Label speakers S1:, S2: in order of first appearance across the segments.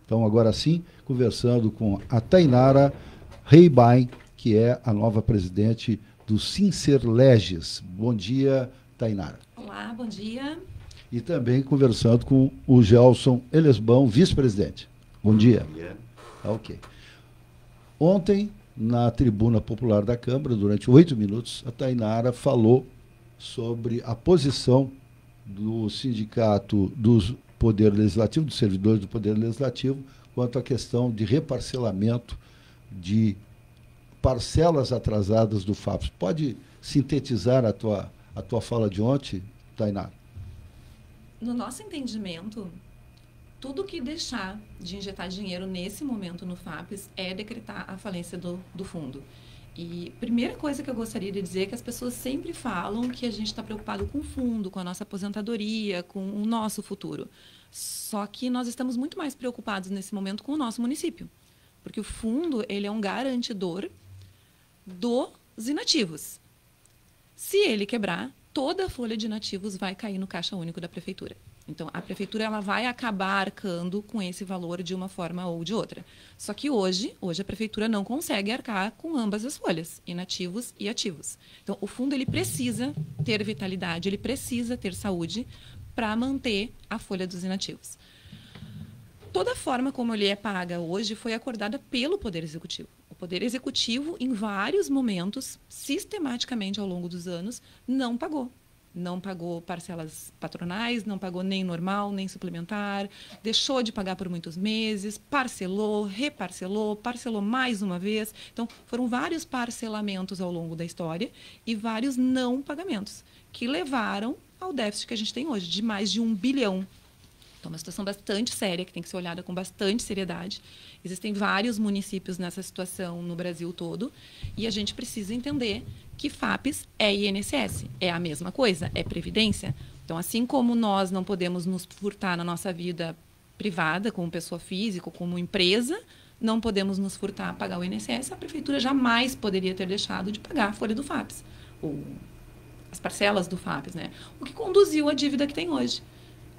S1: Então, agora sim, conversando com a Tainara Reibain, que é a nova presidente do Sincerleges. Bom dia, Tainara.
S2: Olá, bom dia.
S1: E também conversando com o Gelson Elesbão, vice-presidente. Bom dia.
S3: Bom dia.
S1: Ok. Ontem, na tribuna popular da Câmara, durante 8 minutos, a Tainara falou sobre a posição do Sindicato do Poder Legislativo, dos servidores do Poder Legislativo, quanto à questão de reparcelamento de parcelas atrasadas do FAPES. Pode sintetizar a tua fala de ontem, Tainara?
S2: No nosso entendimento, tudo que deixar de injetar dinheiro nesse momento no FAPES é decretar a falência do fundo. E primeira coisa que eu gostaria de dizer é que as pessoas sempre falam que a gente está preocupado com o fundo, com a nossa aposentadoria, com o nosso futuro. Só que nós estamos muito mais preocupados nesse momento com o nosso município. Porque o fundo, ele é um garantidor dos inativos. Se ele quebrar, toda a folha de inativos vai cair no caixa único da prefeitura. Então, a prefeitura ela vai acabar arcando com esse valor de uma forma ou de outra. Só que hoje a prefeitura não consegue arcar com ambas as folhas, inativos e ativos. Então, o fundo ele precisa ter vitalidade, ele precisa ter saúde para manter a folha dos inativos. Toda a forma como ele é paga hoje foi acordada pelo Poder Executivo. O Poder Executivo, em vários momentos, sistematicamente ao longo dos anos, não pagou. Não pagou parcelas patronais, não pagou nem normal, nem suplementar, deixou de pagar por muitos meses, parcelou, reparcelou, parcelou mais uma vez. Então, foram vários parcelamentos ao longo da história e vários não pagamentos, que levaram ao déficit que a gente tem hoje, de mais de 1 bilhão. Então, é uma situação bastante séria, que tem que ser olhada com bastante seriedade. Existem vários municípios nessa situação no Brasil todo, e a gente precisa entender que FAPES é INSS, é a mesma coisa, é previdência. Então, assim como nós não podemos nos furtar na nossa vida privada, como pessoa física ou como empresa, não podemos nos furtar a pagar o INSS, a prefeitura jamais poderia ter deixado de pagar a folha do FAPES, ou as parcelas do FAPES, né? O que conduziu à dívida que tem hoje.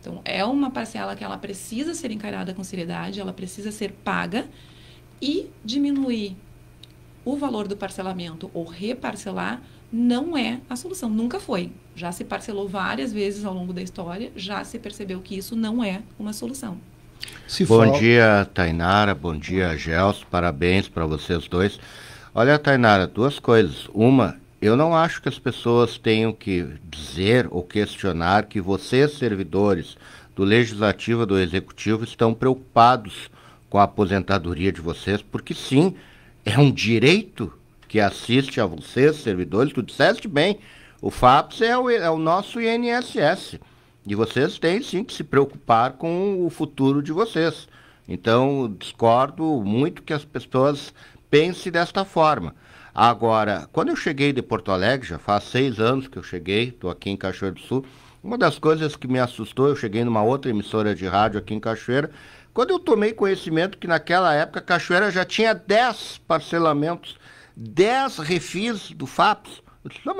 S2: Então, é uma parcela que ela precisa ser encarada com seriedade, ela precisa ser paga e diminuir o valor do parcelamento ou reparcelar não é a solução, nunca foi. Já se parcelou várias vezes ao longo da história, já se percebeu que isso não é uma solução.
S3: Bom dia, Tainara, bom dia, Gelson, parabéns para vocês dois. Olha, Tainara, duas coisas. Uma, eu não acho que as pessoas tenham que dizer ou questionar que vocês, servidores do Legislativo e do Executivo, estão preocupados com a aposentadoria de vocês, porque sim, é um direito que assiste a vocês, servidores. Tu disseste bem, o FAPES é o nosso INSS, e vocês têm sim que se preocupar com o futuro de vocês. Então, discordo muito que as pessoas pensem desta forma. Agora, quando eu cheguei de Porto Alegre, já faz 6 anos que eu cheguei, estou aqui em Cachoeira do Sul, uma das coisas que me assustou, eu cheguei numa outra emissora de rádio aqui em Cachoeira, quando eu tomei conhecimento que naquela época Cachoeira já tinha 10 parcelamentos, 10 refis do FAPES. Eu disse, não,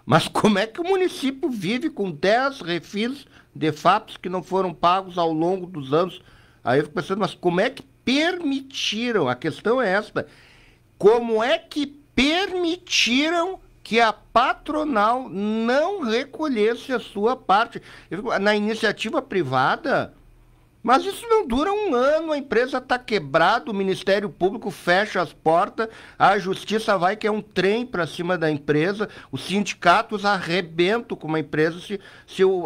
S3: mas como é que o município vive com 10 refis de FAPES que não foram pagos ao longo dos anos? Aí eu fico pensando, mas como é que permitiram? A questão é esta. Como é que permitiram que a patronal não recolhesse a sua parte? Na iniciativa privada, mas isso não dura um ano, a empresa está quebrada, o Ministério Público fecha as portas, a justiça vai que é um trem para cima da empresa, os sindicatos arrebentam com uma empresa se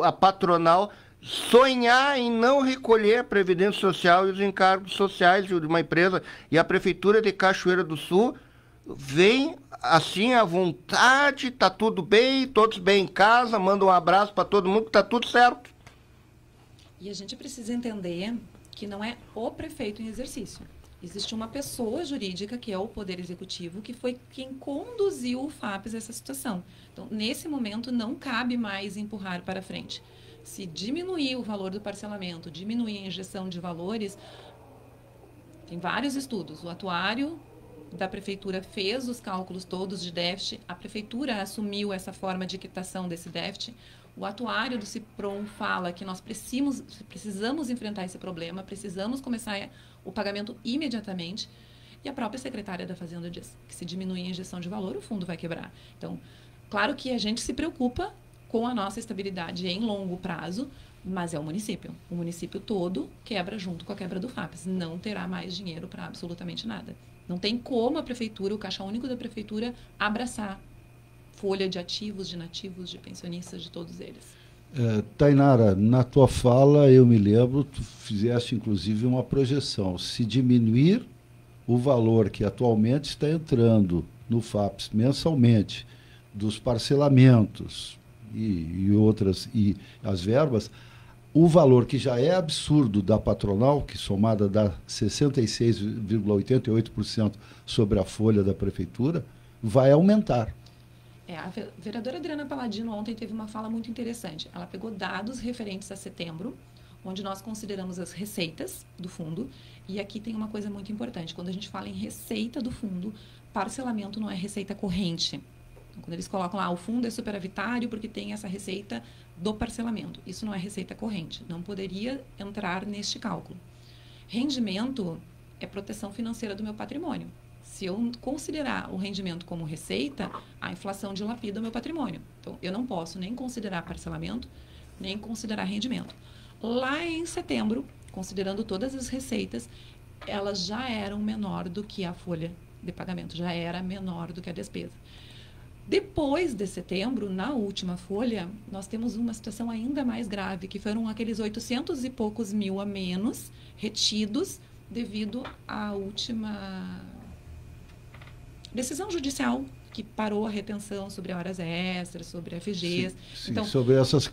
S3: a patronal sonhar em não recolher a Previdência Social e os encargos sociais de uma empresa, e a Prefeitura de Cachoeira do Sul vem assim à vontade, tá tudo bem, todos bem em casa, manda um abraço para todo mundo, tá tudo certo.
S2: E a gente precisa entender que não é o prefeito em exercício. Existe uma pessoa jurídica, que é o Poder Executivo, que foi quem conduziu o FAPES a essa situação. Então, nesse momento, não cabe mais empurrar para frente. Se diminuir o valor do parcelamento, diminuir a injeção de valores, tem vários estudos. O atuário da prefeitura fez os cálculos todos de déficit, a prefeitura assumiu essa forma de quitação desse déficit. O atuário do CIPROM fala que nós precisamos enfrentar esse problema, precisamos começar o pagamento imediatamente. E a própria secretária da Fazenda diz que se diminuir a injeção de valor, o fundo vai quebrar. Então, claro que a gente se preocupa com a nossa estabilidade em longo prazo, mas é o município. O município todo quebra junto com a quebra do FAPES. Não terá mais dinheiro para absolutamente nada. Não tem como a prefeitura, o Caixa Único da prefeitura, abraçar folha de ativos, de nativos, de pensionistas, de todos eles.
S1: Tainara, na tua fala, eu me lembro, tu fizeste inclusive uma projeção. Se diminuir o valor que atualmente está entrando no FAPES mensalmente, dos parcelamentos e outras, e as verbas, o valor que já é absurdo da patronal, que somada dá 66,88% sobre a folha da prefeitura, vai aumentar.
S2: A vereadora Adriana Paladino ontem teve uma fala muito interessante. Ela pegou dados referentes a setembro, onde nós consideramos as receitas do fundo, e aqui tem uma coisa muito importante. Quando a gente fala em receita do fundo, parcelamento não é receita corrente. Então, quando eles colocam lá, o fundo é superavitário porque tem essa receita do parcelamento. Isso não é receita corrente, não poderia entrar neste cálculo. Rendimento é proteção financeira do meu patrimônio. Se eu considerar o rendimento como receita, a inflação dilapida o meu patrimônio. Então, eu não posso nem considerar parcelamento, nem considerar rendimento. Lá em setembro, considerando todas as receitas, elas já eram menor do que a folha de pagamento, já era menor do que a despesa. Depois de setembro, na última folha, nós temos uma situação ainda mais grave, que foram aqueles 800 e poucos mil a menos retidos devido à última decisão judicial que parou a retenção sobre horas extras, sobre FGs.
S1: Sim,
S2: então,
S1: sobre essas,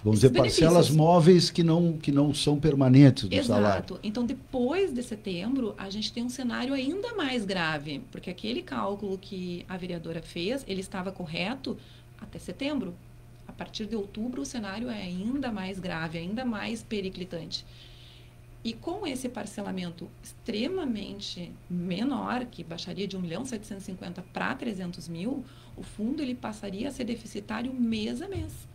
S1: vamos dizer, parcelas móveis que não são permanentes do salário.
S2: Exato. Então, depois de setembro, a gente tem um cenário ainda mais grave, porque aquele cálculo que a vereadora fez, ele estava correto até setembro. A partir de outubro, o cenário é ainda mais grave, ainda mais periclitante. E com esse parcelamento extremamente menor, que baixaria de 1.750.000 para 300.000, o fundo ele passaria a ser deficitário mês a mês.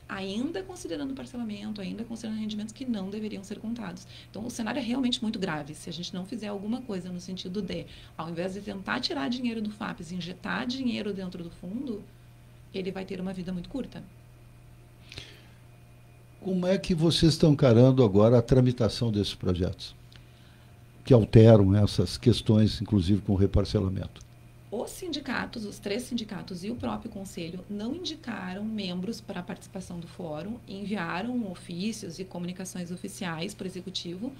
S2: Ainda considerando parcelamento, ainda considerando rendimentos que não deveriam ser contados. Então, o cenário é realmente muito grave. Se a gente não fizer alguma coisa no sentido de, ao invés de tentar tirar dinheiro do FAPES, injetar dinheiro dentro do fundo, ele vai ter uma vida muito curta.
S1: Como é que vocês estão encarando agora a tramitação desses projetos? Que alteram essas questões, inclusive com o reparcelamento.
S2: Os sindicatos, os 3 sindicatos e o próprio conselho não indicaram membros para a participação do fórum, enviaram ofícios e comunicações oficiais para o executivo,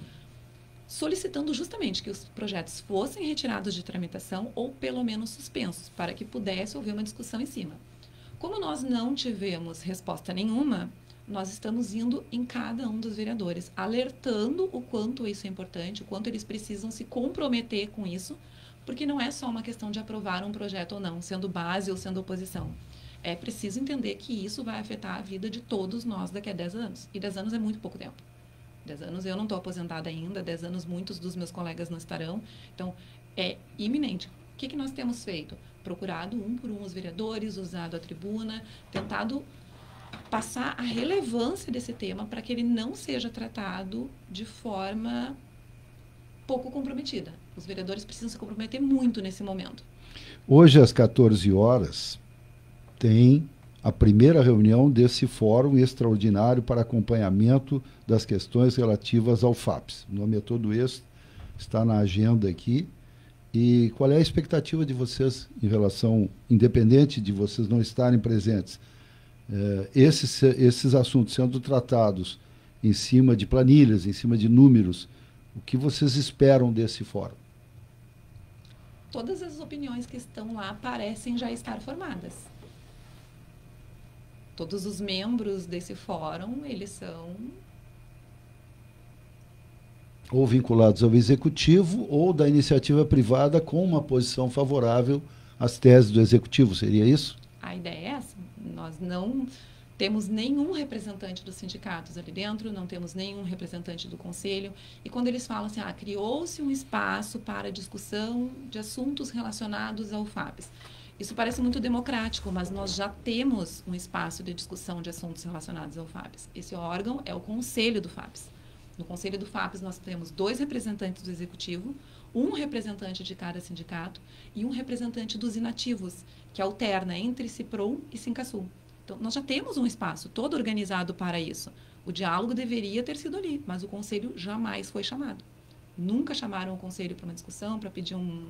S2: solicitando justamente que os projetos fossem retirados de tramitação ou pelo menos suspensos, para que pudesse haver uma discussão em cima. Como nós não tivemos resposta nenhuma, nós estamos indo em cada um dos vereadores, alertando o quanto isso é importante, o quanto eles precisam se comprometer com isso, porque não é só uma questão de aprovar um projeto ou não, sendo base ou sendo oposição. É preciso entender que isso vai afetar a vida de todos nós daqui a 10 anos. E 10 anos é muito pouco tempo. 10 anos eu não estou aposentada ainda, 10 anos muitos dos meus colegas não estarão. Então, é iminente. O que nós temos feito? Procurado um por um os vereadores, usado a tribuna, tentado passar a relevância desse tema para que ele não seja tratado de forma pouco comprometida. Os vereadores precisam se comprometer muito nesse momento.
S1: Hoje, às 14 horas, tem a primeira reunião desse fórum extraordinário para acompanhamento das questões relativas ao FAPES. O nome é todo esse, está na agenda aqui. E qual é a expectativa de vocês em relação, independente de vocês não estarem presentes, esses assuntos sendo tratados em cima de planilhas, em cima de números, o que vocês esperam desse fórum?
S2: Todas as opiniões que estão lá parecem já estar formadas. Todos os membros desse fórum, eles são
S1: ou vinculados ao executivo ou da iniciativa privada com uma posição favorável às teses do executivo, seria isso?
S2: A ideia é essa. Nós não temos nenhum representante dos sindicatos ali dentro, não temos nenhum representante do conselho. E quando eles falam assim, criou-se um espaço para discussão de assuntos relacionados ao FAPES. Isso parece muito democrático, mas nós já temos um espaço de discussão de assuntos relacionados ao FAPES. Esse órgão é o Conselho do FAPES. No Conselho do FAPES, nós temos 2 representantes do Executivo, um representante de cada sindicato e um representante dos inativos, que alterna entre CIPROM e Sincasul. Então, nós já temos um espaço todo organizado para isso. O diálogo deveria ter sido ali, mas o Conselho jamais foi chamado. Nunca chamaram o Conselho para uma discussão, para pedir um...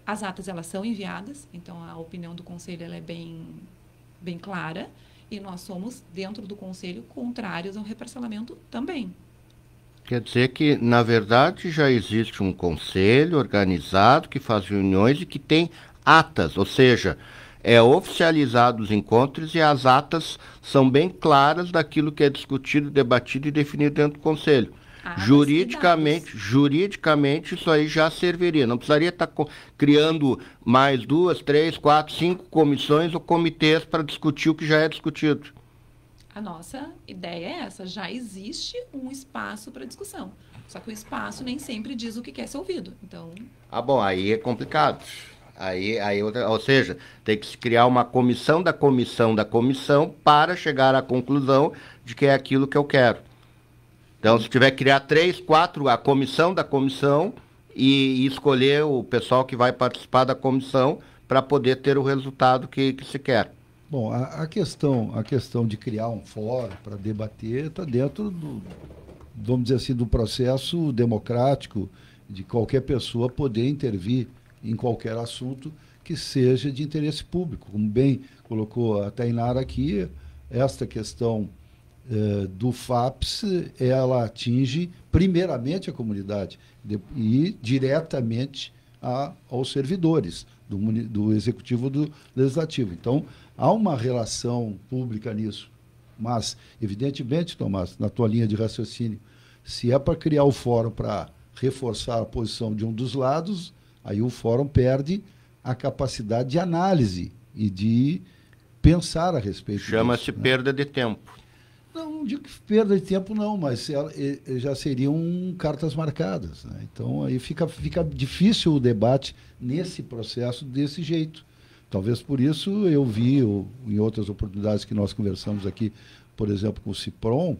S2: As atas, elas são enviadas, então a opinião do Conselho ela é bem clara, e nós somos, dentro do Conselho, contrários ao reparcelamento também.
S3: Quer dizer que, na verdade, já existe um conselho organizado que faz reuniões e que tem atas, ou seja, é oficializado os encontros e as atas são bem claras daquilo que é discutido, debatido e definido dentro do conselho. Juridicamente, isso aí já serviria. Não precisaria estar criando mais 2, 3, 4, 5 comissões ou comitês para discutir o que já é discutido.
S2: A nossa ideia é essa, já existe um espaço para discussão. Só que o espaço nem sempre diz o que quer ser ouvido. Então...
S3: bom, aí é complicado. Ou seja, tem que se criar uma comissão da comissão para chegar à conclusão de que é aquilo que eu quero. Então, se tiver que criar 3, 4, a comissão da comissão e escolher o pessoal que vai participar da comissão para poder ter o resultado que se quer.
S1: Bom, a questão de criar um fórum para debater está dentro do, vamos dizer assim, do processo democrático de qualquer pessoa poder intervir em qualquer assunto que seja de interesse público. Como bem colocou a Tainara aqui, esta questão do FAPES, ela atinge primeiramente a comunidade e diretamente aos servidores do Executivo do Legislativo. Então, há uma relação pública nisso. Mas, evidentemente, Tomás, na tua linha de raciocínio, se é para criar o fórum para reforçar a posição de um dos lados, aí o fórum perde a capacidade de análise e de pensar a respeito disso.
S3: Chama-se perda de tempo.
S1: Não digo que perda de tempo, não, mas já seriam cartas marcadas, né? Então, aí fica difícil o debate nesse processo desse jeito. Talvez por isso eu vi, em outras oportunidades que nós conversamos aqui, por exemplo, com o CIPROM,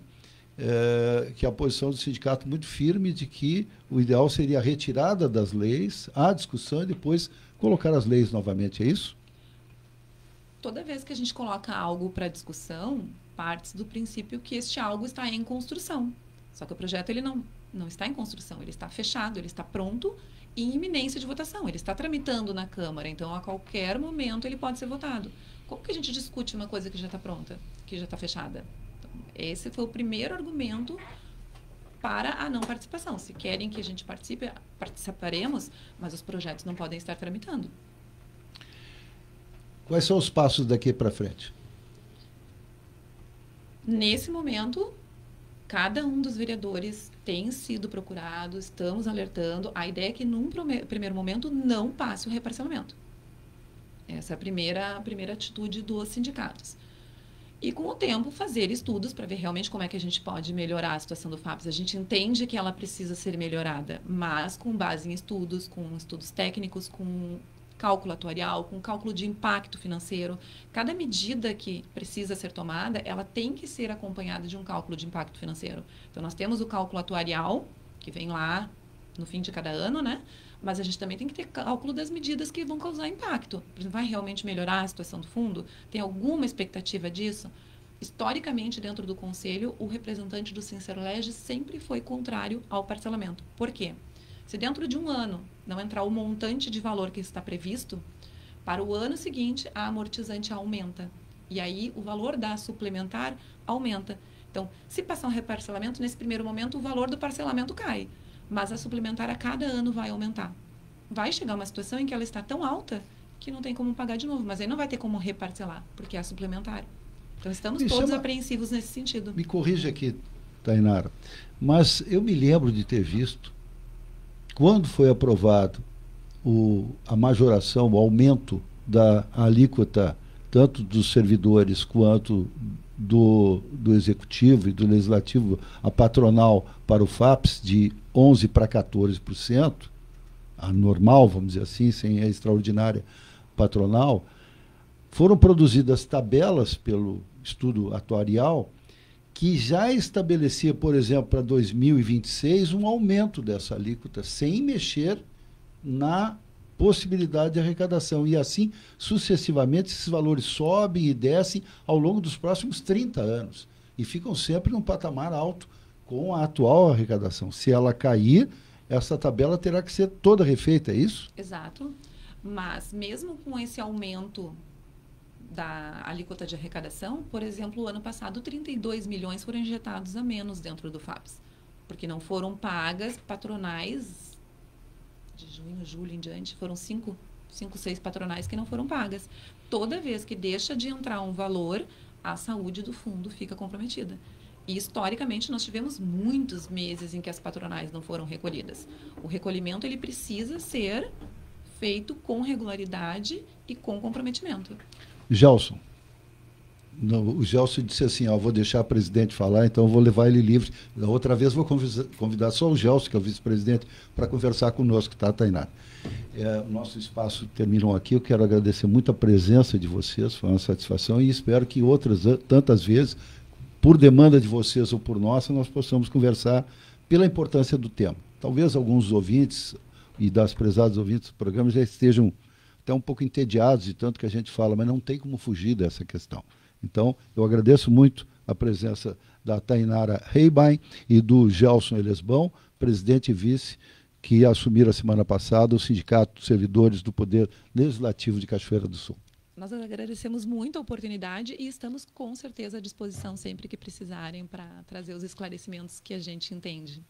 S1: que a posição do sindicato muito firme de que o ideal seria a retirada das leis, a discussão e depois colocar as leis novamente. É isso?
S2: Toda vez que a gente coloca algo para discussão, parte do princípio que este algo está em construção. Só que o projeto ele não está em construção, ele está fechado, ele está pronto e em iminência de votação. Ele está tramitando na Câmara, então a qualquer momento ele pode ser votado. Como que a gente discute uma coisa que já está pronta, que já está fechada? Então, esse foi o primeiro argumento para a não participação. Se querem que a gente participe, participaremos, mas os projetos não podem estar tramitando.
S1: Quais são os passos daqui para frente?
S2: Nesse momento, cada um dos vereadores tem sido procurado, estamos alertando. A ideia é que, num primeiro momento, não passe o reparcelamento. Essa é a primeira atitude dos sindicatos. E, com o tempo, fazer estudos para ver realmente como é que a gente pode melhorar a situação do FAPES. A gente entende que ela precisa ser melhorada, mas com base em estudos, com estudos técnicos, com cálculo atuarial, com cálculo de impacto financeiro. Cada medida que precisa ser tomada, ela tem que ser acompanhada de um cálculo de impacto financeiro. Então, nós temos o cálculo atuarial, que vem lá no fim de cada ano, né? Mas a gente também tem que ter cálculo das medidas que vão causar impacto. Vai realmente melhorar a situação do fundo? Tem alguma expectativa disso? Historicamente, dentro do Conselho, o representante do Sincerlege sempre foi contrário ao parcelamento. Por quê? Se dentro de um ano não entrar o montante de valor que está previsto, para o ano seguinte a amortizante aumenta. E aí o valor da suplementar aumenta. Então, se passar um reparcelamento, nesse primeiro momento o valor do parcelamento cai. Mas a suplementar a cada ano vai aumentar. Vai chegar uma situação em que ela está tão alta que não tem como pagar de novo. Mas aí não vai ter como reparcelar, porque é suplementar. Então, estamos todos apreensivos nesse sentido.
S1: Me corrija aqui, Tainara, mas eu me lembro de ter visto, quando foi aprovado a majoração, o aumento da alíquota, tanto dos servidores quanto do Executivo e do Legislativo, a patronal para o FAPES, de 11% para 14%, a normal, vamos dizer assim, sem a extraordinária, patronal, foram produzidas tabelas pelo estudo atuarial que já estabelecia, por exemplo, para 2026, um aumento dessa alíquota, sem mexer na possibilidade de arrecadação. E assim, sucessivamente, esses valores sobem e descem ao longo dos próximos 30 anos. E ficam sempre num patamar alto com a atual arrecadação. Se ela cair, essa tabela terá que ser toda refeita, é isso?
S2: Exato. Mas mesmo com esse aumento da alíquota de arrecadação, por exemplo, o ano passado 32 milhões foram injetados a menos dentro do FAPES, porque não foram pagas patronais de junho, julho em diante, foram 5, 6 patronais que não foram pagas. Toda vez que deixa de entrar um valor, a saúde do fundo fica comprometida. E, historicamente, nós tivemos muitos meses em que as patronais não foram recolhidas. O recolhimento ele precisa ser feito com regularidade e com comprometimento.
S1: Gelson. O Gelson disse assim, ó, vou deixar o presidente falar, então eu vou levar ele livre. Da outra vez vou convidar só o Gelson, que é o vice-presidente, para conversar conosco, tá, Tainara? Nosso espaço terminou aqui, eu quero agradecer muito a presença de vocês, foi uma satisfação, e espero que outras tantas vezes, por demanda de vocês ou por nossa, nós possamos conversar pela importância do tema. Talvez alguns ouvintes e das prezadas ouvintes do programa já estejam até um pouco entediados de tanto que a gente fala, mas não tem como fugir dessa questão. Então, eu agradeço muito a presença da Tainara Heibein e do Gelson Elesbão, presidente e vice, que assumiram a semana passada o Sindicato dos Servidores do Poder Legislativo de Cachoeira do Sul.
S2: Nós agradecemos muito a oportunidade e estamos com certeza à disposição sempre que precisarem para trazer os esclarecimentos que a gente entende.